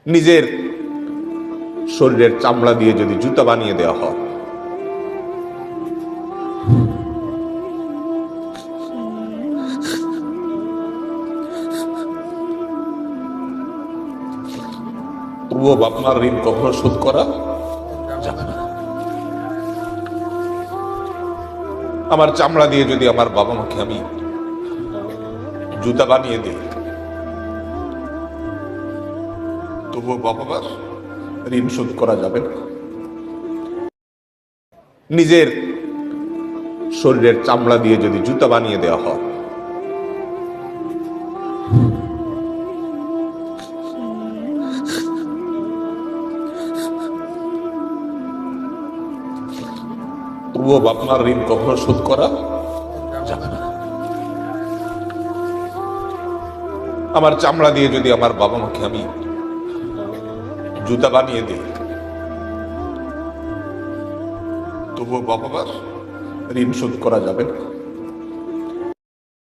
নিজের শরীরের চামড়া দিয়ে যদি জুতা বানিয়ে দেওয়া হয়, তবুও বাপ মার ঋণ কখনো শোধ করা যাবে না। আমার চামড়া দিয়ে যদি আমার বাবা মাকে আমি জুতা বানিয়ে দিই, তবুও বাবা মার ঋণ শোধ করা যাবে না। নিজের শরীরের চামড়া দিয়ে যদি জুতা বানিয়ে দেওয়া হয়, তবুও বাপ মার ঋণ কখনো শোধ করা যাবে না। আমার চামড়া দিয়ে যদি আমার বাবা মাকে আমি জুতা বানিয়ে দিই, তবুও বাবা মার ঋণ শোধ করা যাবে না।